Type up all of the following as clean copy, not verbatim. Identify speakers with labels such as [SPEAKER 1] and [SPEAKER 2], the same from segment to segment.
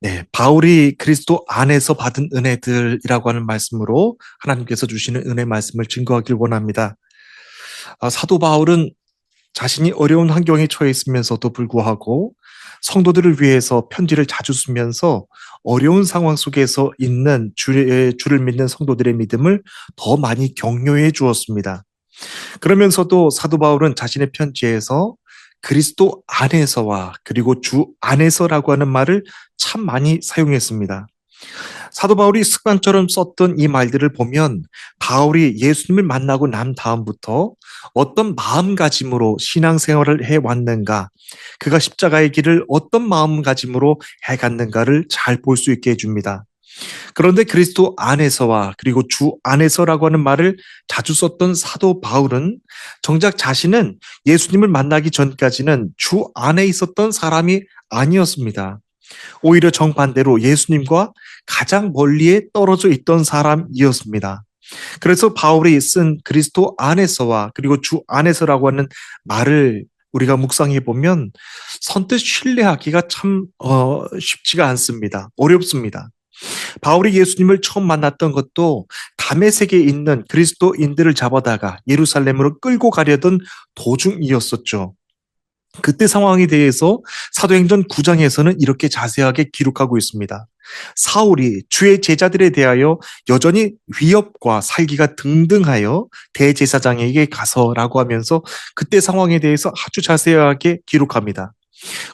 [SPEAKER 1] 네, 바울이 그리스도 안에서 받은 은혜들이라고 하는 말씀으로 하나님께서 주시는 은혜 말씀을 증거하길 원합니다. 사도 바울은 자신이 어려운 환경에 처해 있으면서도 불구하고 성도들을 위해서 편지를 자주 쓰면서 어려운 상황 속에서 있는 주를 믿는 성도들의 믿음을 더 많이 격려해 주었습니다. 그러면서도 사도 바울은 자신의 편지에서 그리스도 안에서와 그리고 주 안에서라고 하는 말을 참 많이 사용했습니다. 사도 바울이 습관처럼 썼던 이 말들을 보면 바울이 예수님을 만나고 난 다음부터 어떤 마음가짐으로 신앙생활을 해왔는가, 그가 십자가의 길을 어떤 마음가짐으로 해갔는가를 잘 볼 수 있게 해줍니다. 그런데 그리스도 안에서와 그리고 주 안에서라고 하는 말을 자주 썼던 사도 바울은 정작 자신은 예수님을 만나기 전까지는 주 안에 있었던 사람이 아니었습니다. 오히려 정반대로 예수님과 가장 멀리에 떨어져 있던 사람이었습니다. 그래서 바울이 쓴 그리스도 안에서와 그리고 주 안에서라고 하는 말을 우리가 묵상해 보면 선뜻 신뢰하기가 참 쉽지가 않습니다. 어렵습니다. 바울이 예수님을 처음 만났던 것도 다메섹에 있는 그리스도인들을 잡아다가 예루살렘으로 끌고 가려던 도중이었었죠. 그때 상황에 대해서 사도행전 9장에서는 이렇게 자세하게 기록하고 있습니다. 사울이 주의 제자들에 대하여 여전히 위협과 살기가 등등하여 대제사장에게 가서라고 하면서 그때 상황에 대해서 아주 자세하게 기록합니다.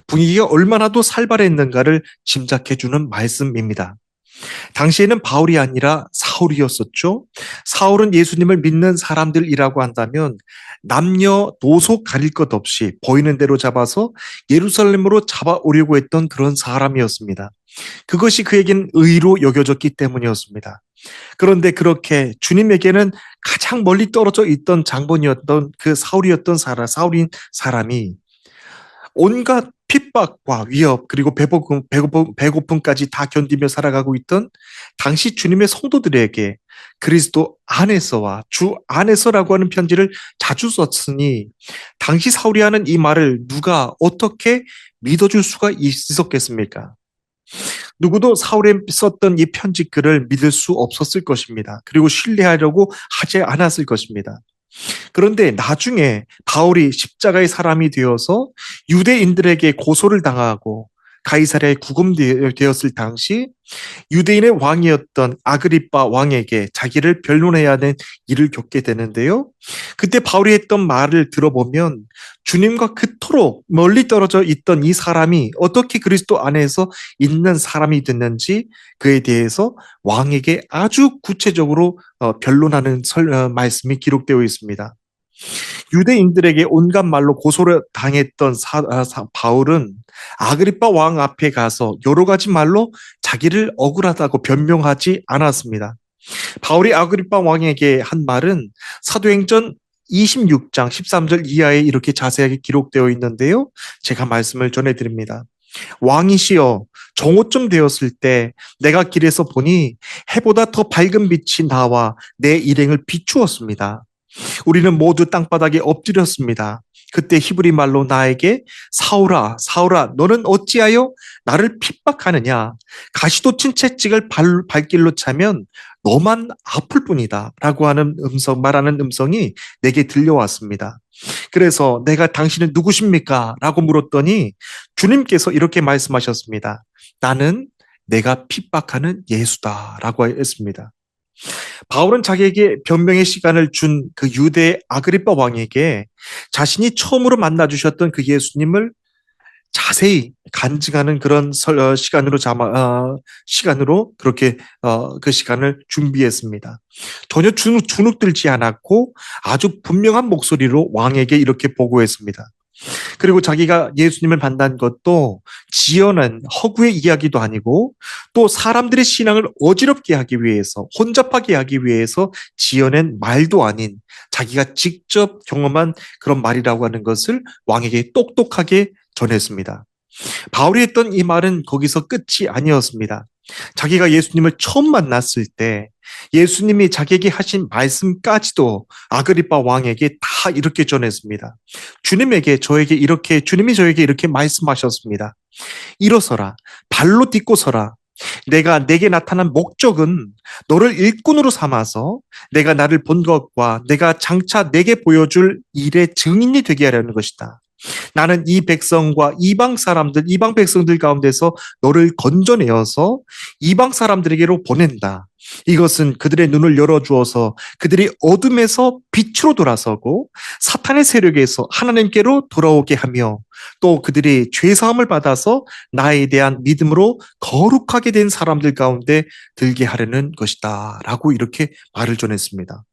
[SPEAKER 1] 분위기가 얼마나 더 살벌했는가를 짐작해주는 말씀입니다. 당시에는 바울이 아니라 사울이었었죠. 사울은 예수님을 믿는 사람들이라고 한다면 남녀 노소 가릴 것 없이 보이는 대로 잡아서 예루살렘으로 잡아오려고 했던 그런 사람이었습니다. 그것이 그에겐 의로 여겨졌기 때문이었습니다. 그런데 그렇게 주님에게는 가장 멀리 떨어져 있던 장본이었던 그 사울인 사람이 온갖 핍박과 위협 그리고 배고픔까지 다 견디며 살아가고 있던 당시 주님의 성도들에게 그리스도 안에서와 주 안에서라고 하는 편지를 자주 썼으니 당시 사울이 하는 이 말을 누가 어떻게 믿어줄 수가 있었겠습니까? 누구도 사울이 썼던 이 편지글을 믿을 수 없었을 것입니다. 그리고 신뢰하려고 하지 않았을 것입니다. 그런데 나중에 바울이 십자가의 사람이 되어서 유대인들에게 고소를 당하고 가이사랴에 구금되었을 당시 유대인의 왕이었던 아그리빠 왕에게 자기를 변론해야 하는 일을 겪게 되는데요. 그때 바울이 했던 말을 들어보면 주님과 그토록 멀리 떨어져 있던 이 사람이 어떻게 그리스도 안에서 있는 사람이 됐는지 그에 대해서 왕에게 아주 구체적으로 변론하는 말씀이 기록되어 있습니다. 유대인들에게 온갖 말로 고소를 당했던 바울은 아그리빠 왕 앞에 가서 여러 가지 말로 자기를 억울하다고 변명하지 않았습니다. 바울이 아그리빠 왕에게 한 말은 사도행전 26장 13절 이하에 이렇게 자세하게 기록되어 있는데요. 제가 말씀을 전해드립니다. 왕이시여, 정오쯤 되었을 때 내가 길에서 보니 해보다 더 밝은 빛이 나와 내 일행을 비추었습니다. 우리는 모두 땅바닥에 엎드렸습니다. 그때 히브리 말로 나에게 사울아, 사울아, 너는 어찌하여 나를 핍박하느냐? 가시도 친채찍을 발길로 차면 너만 아플 뿐이다. 라고 하는 말하는 음성이 내게 들려왔습니다. 그래서 내가 당신은 누구십니까? 라고 물었더니 주님께서 이렇게 말씀하셨습니다. 나는 내가 핍박하는 예수다. 라고 했습니다. 바울은 자기에게 변명의 시간을 준 그 유대 아그리빠 왕에게 자신이 처음으로 만나 주셨던 그 예수님을 자세히 간증하는 그런 시간으로 그렇게 그 시간을 준비했습니다. 전혀 주눅들지 않았고 아주 분명한 목소리로 왕에게 이렇게 보고했습니다. 그리고 자기가 예수님을 만난 것도 지어낸 허구의 이야기도 아니고 또 사람들의 신앙을 어지럽게 하기 위해서 혼잡하게 하기 위해서 지어낸 말도 아닌 자기가 직접 경험한 그런 말이라고 하는 것을 왕에게 똑똑하게 전했습니다. 바울이 했던 이 말은 거기서 끝이 아니었습니다. 자기가 예수님을 처음 만났을 때 예수님이 자기에게 하신 말씀까지도 아그리파 왕에게 다 이렇게 전했습니다. 주님이 저에게 이렇게 말씀하셨습니다. 일어서라, 발로 딛고 서라. 내가 내게 나타난 목적은 너를 일꾼으로 삼아서 내가 나를 본 것과 내가 장차 내게 보여줄 일의 증인이 되게 하려는 것이다. 나는 이 이방 백성들 가운데서 너를 건져내어서 이방 사람들에게로 보낸다. 이것은 그들의 눈을 열어주어서 그들이 어둠에서 빛으로 돌아서고 사탄의 세력에서 하나님께로 돌아오게 하며 또 그들이 죄사함을 받아서 나에 대한 믿음으로 거룩하게 된 사람들 가운데 들게 하려는 것이다. 라고 이렇게 말을 전했습니다.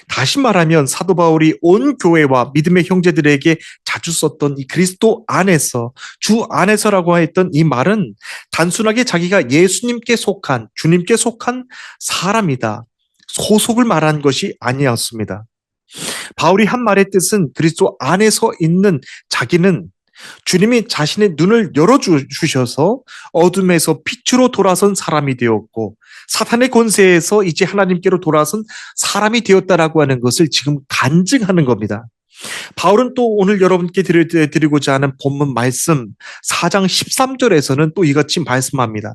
[SPEAKER 1] 다시 말하면 사도 바울이 온 교회와 믿음의 형제들에게 자주 썼던 이 그리스도 안에서, 주 안에서라고 했던 이 말은 단순하게 자기가 예수님께 속한, 주님께 속한 사람이다, 소속을 말한 것이 아니었습니다. 바울이 한 말의 뜻은 그리스도 안에서 있는 자기는 주님이 자신의 눈을 열어주셔서 어둠에서 빛으로 돌아선 사람이 되었고 사탄의 권세에서 이제 하나님께로 돌아선 사람이 되었다라고 하는 것을 지금 간증하는 겁니다. 바울은 또 오늘 여러분께 드리고자 하는 본문 말씀 4장 13절에서는 또 이같이 말씀합니다.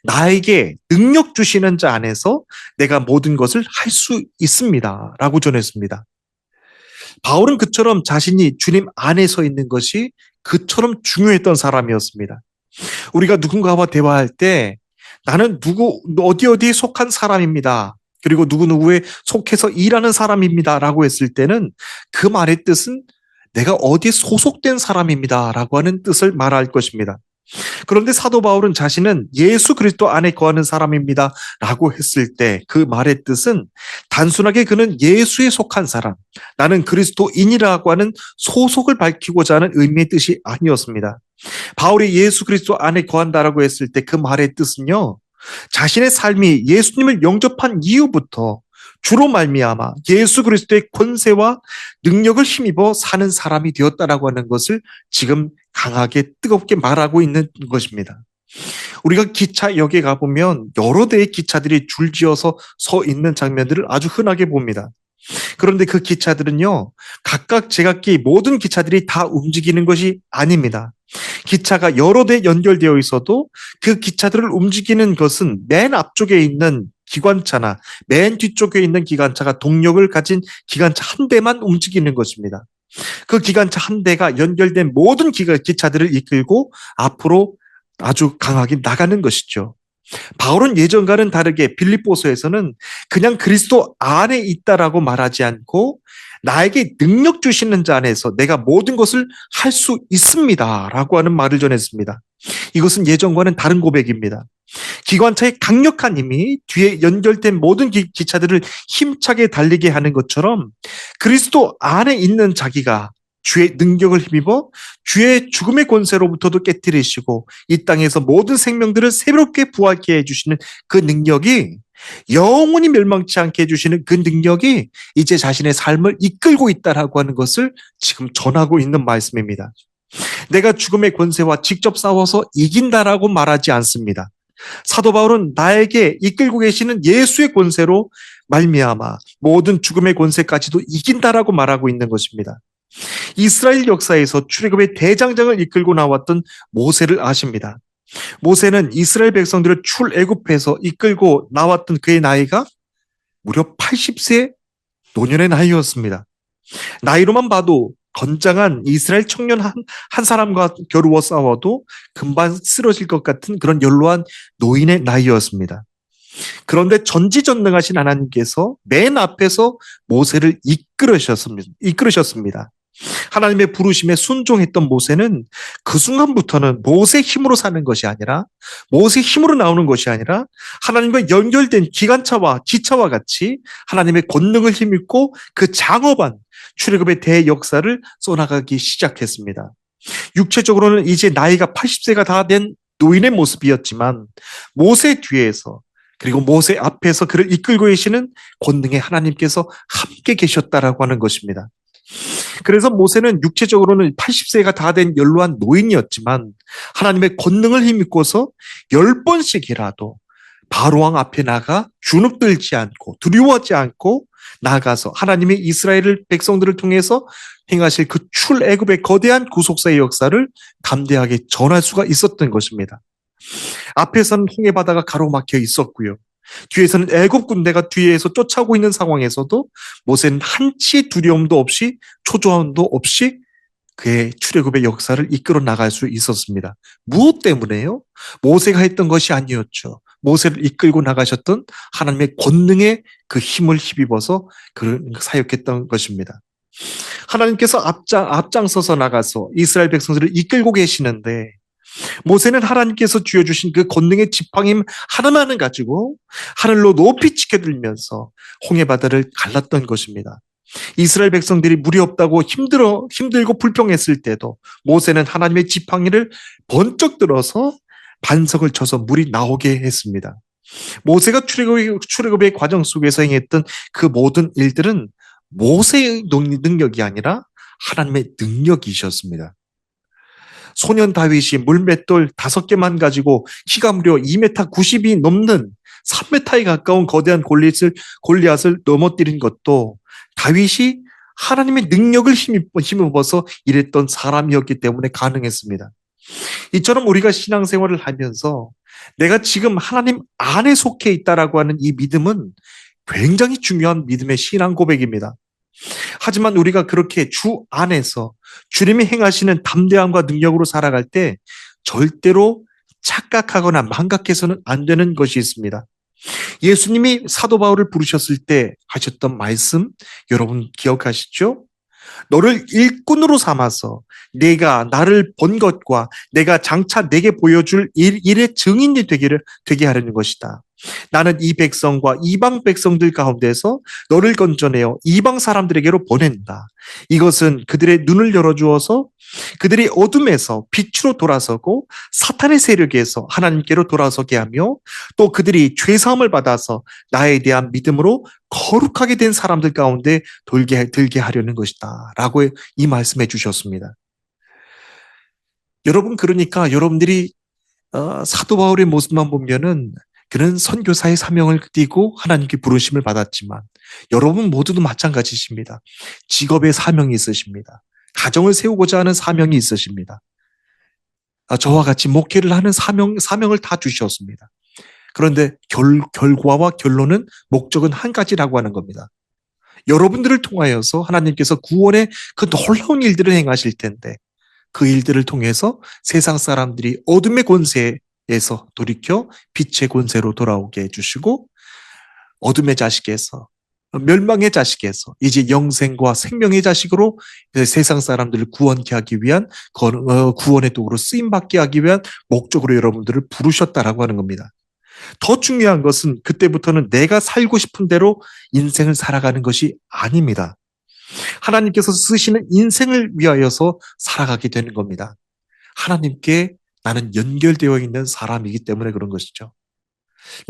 [SPEAKER 1] 나에게 능력 주시는 자 안에서 내가 모든 것을 할 수 있습니다. 라고 전했습니다. 바울은 그처럼 자신이 주님 안에 서 있는 것이 그처럼 중요했던 사람이었습니다. 우리가 누군가와 대화할 때 나는 어디에 속한 사람입니다. 그리고 누구누구에 속해서 일하는 사람입니다. 라고 했을 때는 그 말의 뜻은 내가 어디에 소속된 사람입니다. 라고 하는 뜻을 말할 것입니다. 그런데 사도 바울은 자신은 예수 그리스도 안에 거하는 사람입니다. 라고 했을 때 그 말의 뜻은 단순하게 그는 예수에 속한 사람, 나는 그리스도인이라고 하는 소속을 밝히고자 하는 의미의 뜻이 아니었습니다. 바울이 예수 그리스도 안에 거한다라고 했을 때 그 말의 뜻은요, 자신의 삶이 예수님을 영접한 이후부터 주로 말미암아 예수 그리스도의 권세와 능력을 힘입어 사는 사람이 되었다라고 하는 것을 지금 강하게 뜨겁게 말하고 있는 것입니다. 우리가 기차역에 가보면 여러 대의 기차들이 줄지어서 서 있는 장면들을 아주 흔하게 봅니다. 그런데 그 기차들은요, 각각 제각기 모든 기차들이 다 움직이는 것이 아닙니다. 기차가 여러 대 연결되어 있어도 그 기차들을 움직이는 것은 맨 앞쪽에 있는 기관차나 맨 뒤쪽에 있는 기관차가 동력을 가진 기관차 한 대만 움직이는 것입니다. 그 기관차 한 대가 연결된 모든 기차들을 이끌고 앞으로 아주 강하게 나가는 것이죠. 바울은 예전과는 다르게 빌립보서에서는 그냥 그리스도 안에 있다라고 말하지 않고 나에게 능력 주시는 자 안에서 내가 모든 것을 할 수 있습니다. 라고 하는 말을 전했습니다. 이것은 예전과는 다른 고백입니다. 기관차의 강력한 힘이 뒤에 연결된 모든 기차들을 힘차게 달리게 하는 것처럼 그리스도 안에 있는 자기가 주의 능력을 힘입어 주의 죽음의 권세로부터도 깨뜨리시고 이 땅에서 모든 생명들을 새롭게 부활케 해주시는 그 능력이, 영원히 멸망치 않게 해주시는 그 능력이 이제 자신의 삶을 이끌고 있다라고 하는 것을 지금 전하고 있는 말씀입니다. 내가 죽음의 권세와 직접 싸워서 이긴다라고 말하지 않습니다. 사도 바울은 나에게 이끌고 계시는 예수의 권세로 말미암아 모든 죽음의 권세까지도 이긴다라고 말하고 있는 것입니다. 이스라엘 역사에서 출애굽의 대장장을 이끌고 나왔던 모세를 아십니다. 모세는 이스라엘 백성들을 출애굽해서 이끌고 나왔던 그의 나이가 무려 80세 노년의 나이였습니다. 나이로만 봐도 건장한 이스라엘 청년 한 사람과 겨루어 싸워도 금방 쓰러질 것 같은 그런 연로한 노인의 나이였습니다. 그런데 전지전능하신 하나님께서 맨 앞에서 모세를 이끌으셨습니다. 하나님의 부르심에 순종했던 모세는 그 순간부터는 모세의 힘으로 사는 것이 아니라, 모세의 힘으로 나오는 것이 아니라 하나님과 연결된 기관차와 기차와 같이 하나님의 권능을 힘입고 그 장엄한 출애굽의 대역사를 써나가기 시작했습니다. 육체적으로는 이제 나이가 80세가 다 된 노인의 모습이었지만 모세 뒤에서, 그리고 모세 앞에서 그를 이끌고 계시는 권능의 하나님께서 함께 계셨다라고 하는 것입니다. 그래서 모세는 육체적으로는 80세가 다 된 연로한 노인이었지만 하나님의 권능을 힘입고서 10번씩이라도 바로왕 앞에 나가 주눅들지 않고 두려워하지 않고 나아가서 하나님의 이스라엘 백성들을 통해서 행하실 그 출애굽의 거대한 구속사의 역사를 담대하게 전할 수가 있었던 것입니다. 앞에서는 홍해 바다가 가로막혀 있었고요. 뒤에서는 애굽 군대가 뒤에서 쫓아오고 있는 상황에서도 모세는 한치 두려움도 없이 초조함도 없이 그의 출애굽의 역사를 이끌어 나갈 수 있었습니다. 무엇 때문에요? 모세가 했던 것이 아니었죠. 모세를 이끌고 나가셨던 하나님의 권능의 그 힘을 힘입어서 그를 사역했던 것입니다. 하나님께서 앞장서서 나가서 이스라엘 백성들을 이끌고 계시는데 모세는 하나님께서 쥐어주신 그 권능의 지팡임 하나만을 가지고 하늘로 높이 치켜들면서 홍해 바다를 갈랐던 것입니다. 이스라엘 백성들이 물이 없다고 힘들고 불평했을 때도 모세는 하나님의 지팡이를 번쩍 들어서 반석을 쳐서 물이 나오게 했습니다. 모세가 출애굽의 과정 속에서 행했던 그 모든 일들은 모세의 능력이 아니라 하나님의 능력이셨습니다. 소년 다윗이 물맷돌 5개만 가지고 키가 무려 2m 90이 넘는 3m에 가까운 거대한 골리앗을 넘어뜨린 것도 다윗이 하나님의 능력을 힘입어서 일했던 사람이었기 때문에 가능했습니다. 이처럼 우리가 신앙생활을 하면서 내가 지금 하나님 안에 속해 있다라고 하는 이 믿음은 굉장히 중요한 믿음의 신앙 고백입니다. 하지만 우리가 그렇게 주 안에서 주님이 행하시는 담대함과 능력으로 살아갈 때 절대로 착각하거나 망각해서는 안 되는 것이 있습니다. 예수님이 사도 바울을 부르셨을 때 하셨던 말씀 여러분 기억하시죠? 너를 일꾼으로 삼아서 내가 나를 본 것과 내가 장차 내게 보여줄 일의 증인이 되게 하려는 것이다. 나는 이 백성과 이방 백성들 가운데서 너를 건져내어 이방 사람들에게로 보낸다. 이것은 그들의 눈을 열어주어서 그들이 어둠에서 빛으로 돌아서고 사탄의 세력에서 하나님께로 돌아서게 하며 또 그들이 죄사함을 받아서 나에 대한 믿음으로 거룩하게 된 사람들 가운데 들게 하려는 것이다. 라고 이 말씀해 주셨습니다. 여러분, 그러니까 여러분들이 사도 바울의 모습만 보면은 그는 선교사의 사명을 띠고 하나님께 부르심을 받았지만 여러분 모두도 마찬가지십니다. 직업의 사명이 있으십니다. 가정을 세우고자 하는 사명이 있으십니다. 저와 같이 목회를 하는 사명을 다 주셨습니다. 그런데 결과와 결론은 목적은 한 가지라고 하는 겁니다. 여러분들을 통하여서 하나님께서 구원의 그 놀라운 일들을 행하실 텐데 그 일들을 통해서 세상 사람들이 어둠의 권세에서 돌이켜 빛의 권세로 돌아오게 해주시고 어둠의 자식에서 멸망의 자식에서 이제 영생과 생명의 자식으로 세상 사람들을 구원케 하기 위한 구원의 도구로 쓰임받게 하기 위한 목적으로 여러분들을 부르셨다라고 하는 겁니다. 더 중요한 것은 그때부터는 내가 살고 싶은 대로 인생을 살아가는 것이 아닙니다. 하나님께서 쓰시는 인생을 위하여서 살아가게 되는 겁니다. 하나님께 나는 연결되어 있는 사람이기 때문에 그런 것이죠.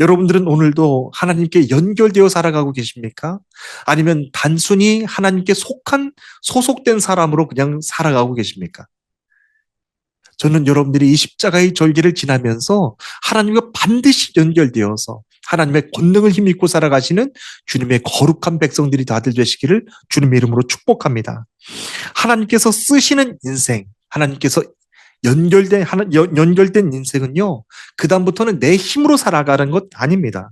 [SPEAKER 1] 여러분들은 오늘도 하나님께 연결되어 살아가고 계십니까? 아니면 단순히 하나님께 소속된 사람으로 그냥 살아가고 계십니까? 저는 여러분들이 이 십자가의 절기를 지나면서 하나님과 반드시 연결되어서 하나님의 권능을 힘입고 살아가시는 주님의 거룩한 백성들이 다들 되시기를 주님의 이름으로 축복합니다. 하나님께서 쓰시는 인생, 하나님께서 연결된 인생은요, 그다음부터는 내 힘으로 살아가는 것 아닙니다.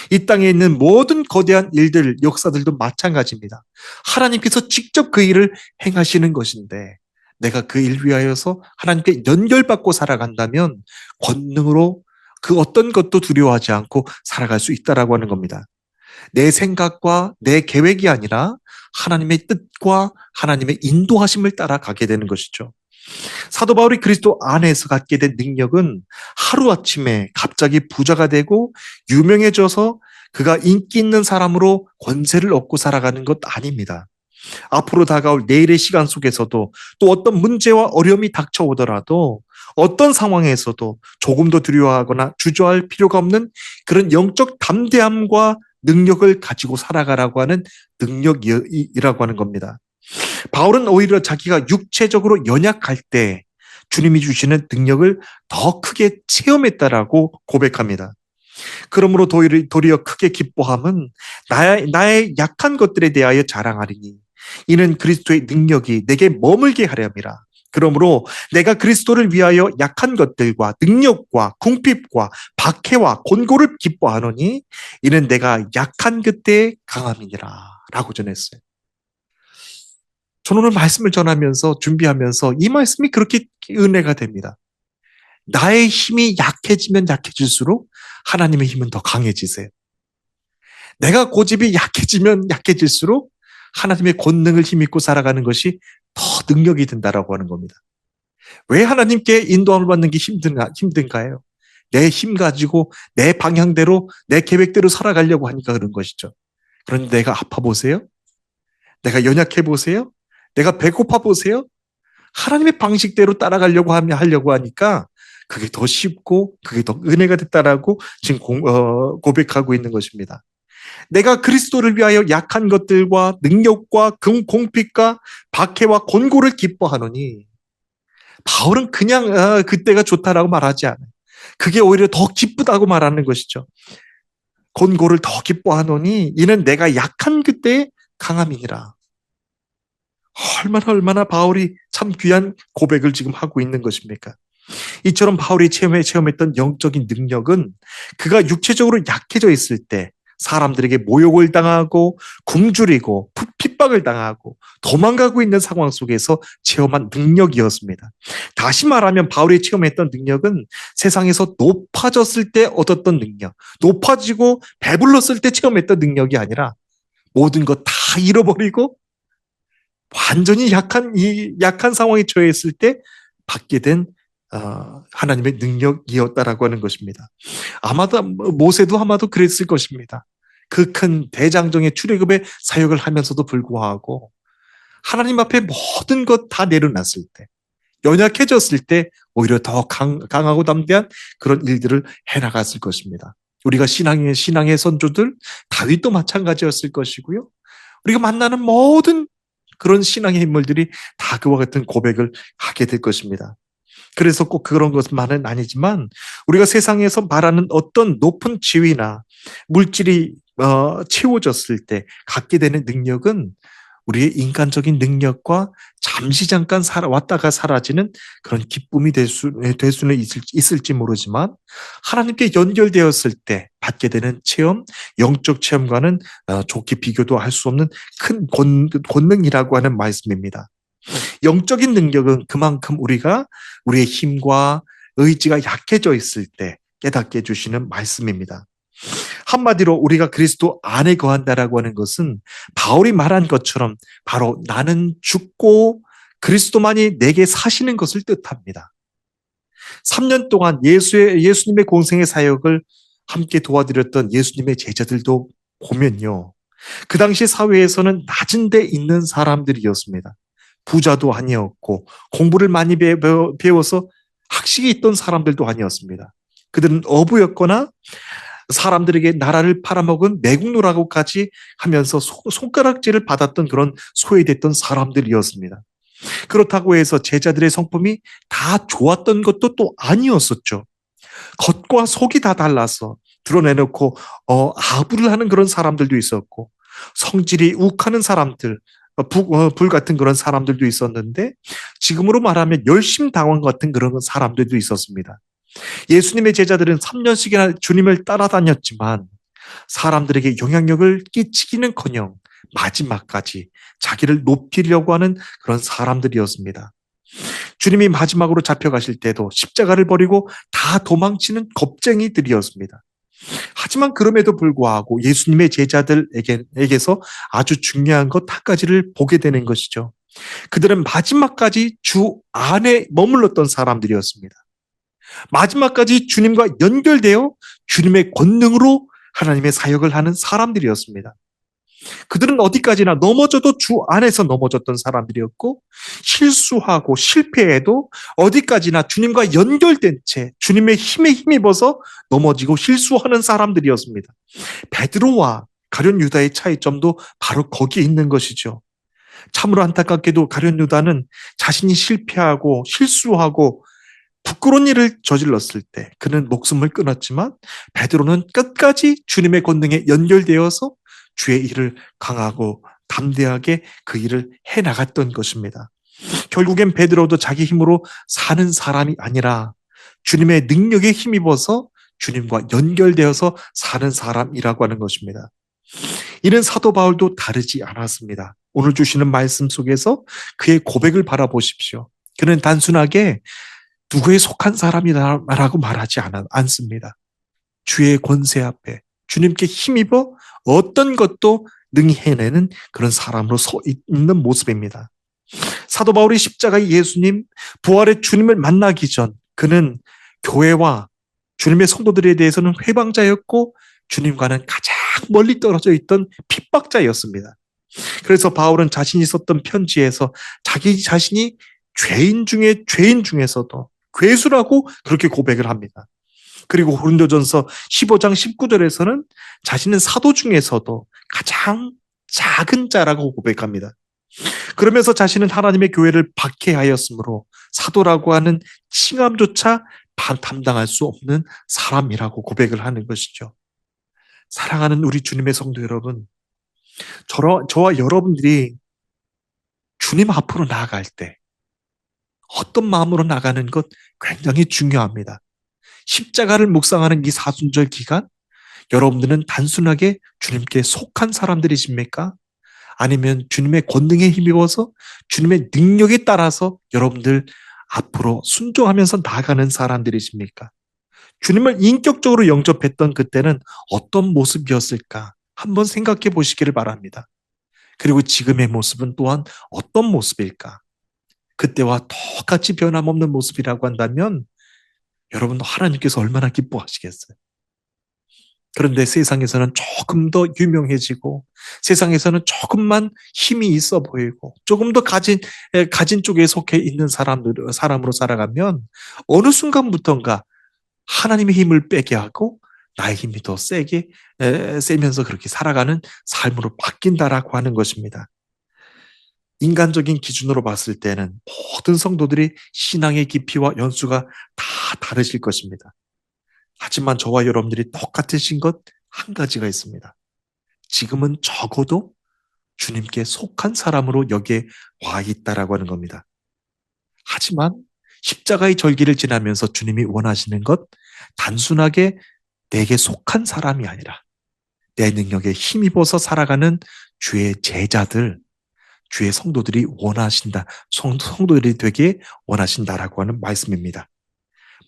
[SPEAKER 1] 이 땅에 있는 모든 거대한 일들, 역사들도 마찬가지입니다. 하나님께서 직접 그 일을 행하시는 것인데 내가 그 일 위하여서 하나님께 연결받고 살아간다면 권능으로 그 어떤 것도 두려워하지 않고 살아갈 수 있다라고 하는 겁니다. 내 생각과 내 계획이 아니라 하나님의 뜻과 하나님의 인도하심을 따라가게 되는 것이죠. 사도 바울이 그리스도 안에서 갖게 된 능력은 하루아침에 갑자기 부자가 되고 유명해져서 그가 인기 있는 사람으로 권세를 얻고 살아가는 것 아닙니다. 앞으로 다가올 내일의 시간 속에서도 또 어떤 문제와 어려움이 닥쳐오더라도 어떤 상황에서도 조금도 두려워하거나 주저할 필요가 없는 그런 영적 담대함과 능력을 가지고 살아가라고 하는 능력이라고 하는 겁니다. 바울은 오히려 자기가 육체적으로 연약할 때 주님이 주시는 능력을 더 크게 체험했다라고 고백합니다. 그러므로 도리어 크게 기뻐함은 나의 약한 것들에 대하여 자랑하리니 이는 그리스도의 능력이 내게 머물게 하려 함이라. 그러므로 내가 그리스도를 위하여 약한 것들과 능력과 궁핍과 박해와 곤고를 기뻐하노니 이는 내가 약한 그때의 강함이니라 라고 전했어요. 저는 오늘 말씀을 전하면서 준비하면서 이 말씀이 그렇게 은혜가 됩니다. 나의 힘이 약해지면 약해질수록 하나님의 힘은 더 강해지세요. 내가 고집이 약해지면 약해질수록 하나님의 권능을 힘입고 살아가는 것이 더 능력이 된다라고 하는 겁니다. 왜 하나님께 인도함을 받는 게 힘든가요? 내 힘 가지고 내 방향대로 내 계획대로 살아가려고 하니까 그런 것이죠. 그런데 내가 아파 보세요? 내가 연약해 보세요? 내가 배고파 보세요? 하나님의 방식대로 따라가려고 하려고 하니까 그게 더 쉽고 그게 더 은혜가 됐다라고 지금 고백하고 있는 것입니다. 내가 그리스도를 위하여 약한 것들과 능력과 공핍과 박해와 곤고를 기뻐하노니 바울은 그냥 그때가 좋다라고 말하지 않아요. 그게 오히려 더 기쁘다고 말하는 것이죠. 곤고를 더 기뻐하노니 이는 내가 약한 그때의 강함이니라. 얼마나 바울이 참 귀한 고백을 지금 하고 있는 것입니까? 이처럼 바울이 체험했던 영적인 능력은 그가 육체적으로 약해져 있을 때 사람들에게 모욕을 당하고 굶주리고 핍박을 당하고 도망가고 있는 상황 속에서 체험한 능력이었습니다. 다시 말하면 바울이 체험했던 능력은 세상에서 높아졌을 때 얻었던 능력, 높아지고 배불렀을 때 체험했던 능력이 아니라 모든 것 다 잃어버리고 완전히 약한 상황에 처해 있을 때 받게 된 하나님의 능력이었다라고 하는 것입니다. 모세도 아마도 그랬을 것입니다. 그 큰 대장정의 출애굽의 사역을 하면서도 불구하고 하나님 앞에 모든 것 다 내려놨을 때, 연약해졌을 때 오히려 더 강하고 담대한 그런 일들을 해나갔을 것입니다. 우리가 신앙의 선조들 다윗도 마찬가지였을 것이고요. 우리가 만나는 모든 그런 신앙의 인물들이 다 그와 같은 고백을 하게 될 것입니다. 그래서 꼭 그런 것만은 아니지만 우리가 세상에서 말하는 어떤 높은 지위나 물질이 채워졌을 때 갖게 되는 능력은 우리의 인간적인 능력과 잠깐 왔다가 사라지는 그런 기쁨이 될 수는 있을지 모르지만 하나님께 연결되었을 때 받게 되는 체험, 영적 체험과는 좋게 비교도 할 수 없는 큰 권능이라고 하는 말씀입니다. 영적인 능력은 그만큼 우리의 힘과 의지가 약해져 있을 때 깨닫게 해주시는 말씀입니다. 한마디로 우리가 그리스도 안에 거한다라고 하는 것은 바울이 말한 것처럼 바로 나는 죽고 그리스도만이 내게 사시는 것을 뜻합니다. 3년 동안 예수님의 공생의 사역을 함께 도와드렸던 예수님의 제자들도 보면요. 그 당시 사회에서는 낮은 데 있는 사람들이었습니다. 부자도 아니었고 공부를 많이 배워서 학식이 있던 사람들도 아니었습니다. 그들은 어부였거나 사람들에게 나라를 팔아먹은 매국노라고까지 하면서 손가락질을 받았던 그런 소외됐던 사람들이었습니다. 그렇다고 해서 제자들의 성품이 다 좋았던 것도 또 아니었었죠. 겉과 속이 다 달라서 드러내놓고 아부를 하는 그런 사람들도 있었고 성질이 욱하는 사람들, 불 같은 그런 사람들도 있었는데 지금으로 말하면 열심당원 같은 그런 사람들도 있었습니다. 예수님의 제자들은 3년씩이나 주님을 따라다녔지만 사람들에게 영향력을 끼치기는커녕 마지막까지 자기를 높이려고 하는 그런 사람들이었습니다. 주님이 마지막으로 잡혀가실 때도 십자가를 버리고 다 도망치는 겁쟁이들이었습니다. 하지만 그럼에도 불구하고 예수님의 제자들에게서 아주 중요한 것 한 가지를 보게 되는 것이죠. 그들은 마지막까지 주 안에 머물렀던 사람들이었습니다. 마지막까지 주님과 연결되어 주님의 권능으로 하나님의 사역을 하는 사람들이었습니다. 그들은 어디까지나 넘어져도 주 안에서 넘어졌던 사람들이었고 실수하고 실패해도 어디까지나 주님과 연결된 채 주님의 힘에 힘입어서 넘어지고 실수하는 사람들이었습니다. 베드로와 가룟 유다의 차이점도 바로 거기에 있는 것이죠. 참으로 안타깝게도 가룟 유다는 자신이 실패하고 실수하고 부끄러운 일을 저질렀을 때 그는 목숨을 끊었지만, 베드로는 끝까지 주님의 권능에 연결되어서 주의 일을 강하고 담대하게 그 일을 해나갔던 것입니다. 결국엔 베드로도 자기 힘으로 사는 사람이 아니라 주님의 능력에 힘입어서 주님과 연결되어서 사는 사람이라고 하는 것입니다. 이는 사도 바울도 다르지 않았습니다. 오늘 주시는 말씀 속에서 그의 고백을 바라보십시오. 그는 단순하게 누구에 속한 사람이라고 말하지 않습니다. 주의 권세 앞에 주님께 힘입어 어떤 것도 능히 해내는 그런 사람으로 서 있는 모습입니다. 사도 바울이 십자가의 예수님, 부활의 주님을 만나기 전 그는 교회와 주님의 성도들에 대해서는 회방자였고 주님과는 가장 멀리 떨어져 있던 핍박자였습니다. 그래서 바울은 자신이 썼던 편지에서 자기 자신이 죄인 중에 죄인 중에서도 괴수라고 그렇게 고백을 합니다. 그리고 고린도전서 15장 19절에서는 자신은 사도 중에서도 가장 작은 자라고 고백합니다. 그러면서 자신은 하나님의 교회를 박해하였으므로 사도라고 하는 칭함조차 담당할 수 없는 사람이라고 고백을 하는 것이죠. 사랑하는 우리 주님의 성도 여러분, 저와 여러분들이 주님 앞으로 나아갈 때 어떤 마음으로 나가는 것 굉장히 중요합니다. 십자가를 묵상하는 이 사순절 기간, 여러분들은 단순하게 주님께 속한 사람들이십니까? 아니면 주님의 권능에 힘입어서 주님의 능력에 따라서 여러분들 앞으로 순종하면서 나아가는 사람들이십니까? 주님을 인격적으로 영접했던 그때는 어떤 모습이었을까? 한번 생각해 보시기를 바랍니다. 그리고 지금의 모습은 또한 어떤 모습일까? 그때와 똑같이 변함없는 모습이라고 한다면 여러분, 하나님께서 얼마나 기뻐하시겠어요? 그런데 세상에서는 조금 더 유명해지고 세상에서는 조금만 힘이 있어 보이고 조금 더 가진 쪽에 속해 있는 사람으로 살아가면 어느 순간부터인가 하나님의 힘을 빼게 하고 나의 힘이 더 세면서 그렇게 살아가는 삶으로 바뀐다라고 하는 것입니다. 인간적인 기준으로 봤을 때는 모든 성도들이 신앙의 깊이와 연수가 다 다르실 것입니다. 하지만 저와 여러분들이 똑같으신 것 한 가지가 있습니다. 지금은 적어도 주님께 속한 사람으로 여기에 와 있다라고 하는 겁니다. 하지만 십자가의 절기를 지나면서 주님이 원하시는 것, 단순하게 내게 속한 사람이 아니라 내 능력에 힘입어서 살아가는 주의 제자들, 주의 성도들이 원하신다. 성도들이 되게 원하신다라고 하는 말씀입니다.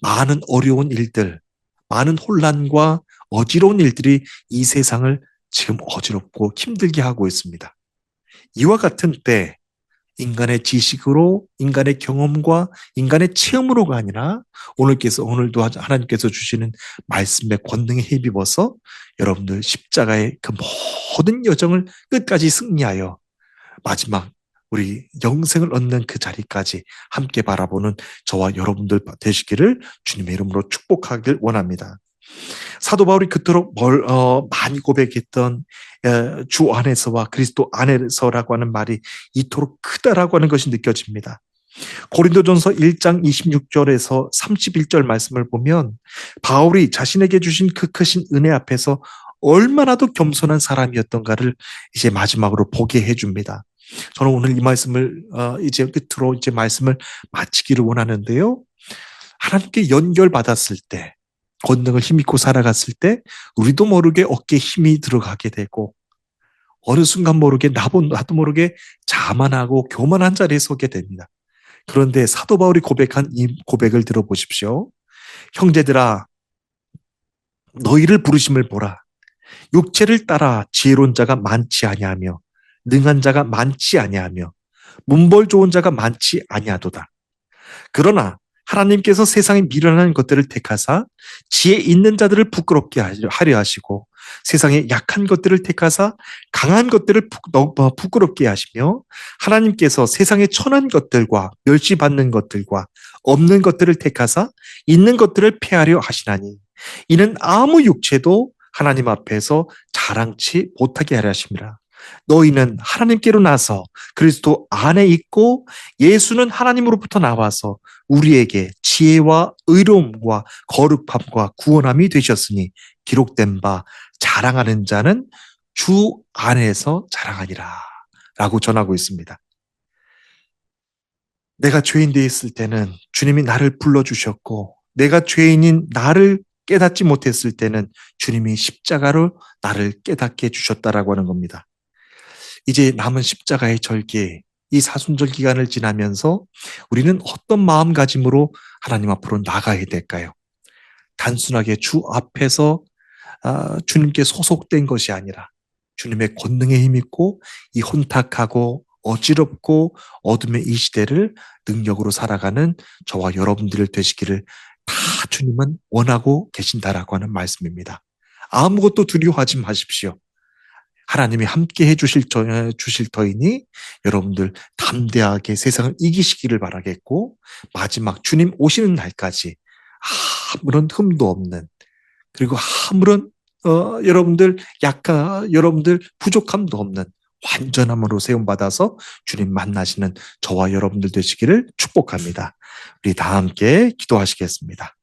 [SPEAKER 1] 많은 어려운 일들, 많은 혼란과 어지러운 일들이 이 세상을 지금 어지럽고 힘들게 하고 있습니다. 이와 같은 때 인간의 지식으로, 인간의 경험과 인간의 체험으로가 아니라 오늘도 하나님께서 주시는 말씀의 권능에 힘입어서 여러분들 십자가의 그 모든 여정을 끝까지 승리하여 마지막 우리 영생을 얻는 그 자리까지 함께 바라보는 저와 여러분들 되시기를 주님의 이름으로 축복하길 원합니다. 사도 바울이 그토록 많이 고백했던 주 안에서와 그리스도 안에서라고 하는 말이 이토록 크다라고 하는 것이 느껴집니다. 고린도전서 1장 26절에서 31절 말씀을 보면 바울이 자신에게 주신 그 크신 은혜 앞에서 얼마나도 겸손한 사람이었던가를 이제 마지막으로 보게 해줍니다. 저는 오늘 이 말씀을 이제 끝으로 이제 말씀을 마치기를 원하는데요. 하나님께 연결받았을 때, 권능을 힘입고 살아갔을 때 우리도 모르게 어깨에 힘이 들어가게 되고 어느 순간 모르게 나도 모르게 자만하고 교만한 자리에 서게 됩니다. 그런데 사도 바울이 고백한 이 고백을 들어보십시오. 형제들아, 너희를 부르심을 보라. 육체를 따라 지혜로운 자가 많지 아니하며 능한 자가 많지 아니하며 문벌 좋은 자가 많지 아니하도다. 그러나 하나님께서 세상에 미련한 것들을 택하사 지혜 있는 자들을 부끄럽게 하려 하시고 세상에 약한 것들을 택하사 강한 것들을 부끄럽게 하시며 하나님께서 세상에 천한 것들과 멸시받는 것들과 없는 것들을 택하사 있는 것들을 폐하려 하시나니 이는 아무 육체도 하나님 앞에서 자랑치 못하게 하려 하심이라. 너희는 하나님께로 나서 그리스도 안에 있고 예수는 하나님으로부터 나와서 우리에게 지혜와 의로움과 거룩함과 구원함이 되셨으니 기록된 바 자랑하는 자는 주 안에서 자랑하니라 라고 전하고 있습니다. 내가 죄인 되어 있을 때는 주님이 나를 불러주셨고 내가 죄인인 나를 깨닫지 못했을 때는 주님이 십자가로 나를 깨닫게 해주셨다라고 하는 겁니다. 이제 남은 십자가의 절기, 이 사순절 기간을 지나면서 우리는 어떤 마음가짐으로 하나님 앞으로 나가야 될까요? 단순하게 주 앞에서 주님께 소속된 것이 아니라 주님의 권능에 힘입고 이 혼탁하고 어지럽고 어둠의 이 시대를 능력으로 살아가는 저와 여러분들 되시기를 다 주님은 원하고 계신다라고 하는 말씀입니다. 아무것도 두려워하지 마십시오. 하나님이 함께 주실 터이니 여러분들 담대하게 세상을 이기시기를 바라겠고 마지막 주님 오시는 날까지 아무런 흠도 없는 그리고 아무런 여러분들 부족함도 없는 완전함으로 세움받아서 주님 만나시는 저와 여러분들 되시기를 축복합니다. 우리 다 함께 기도하시겠습니다.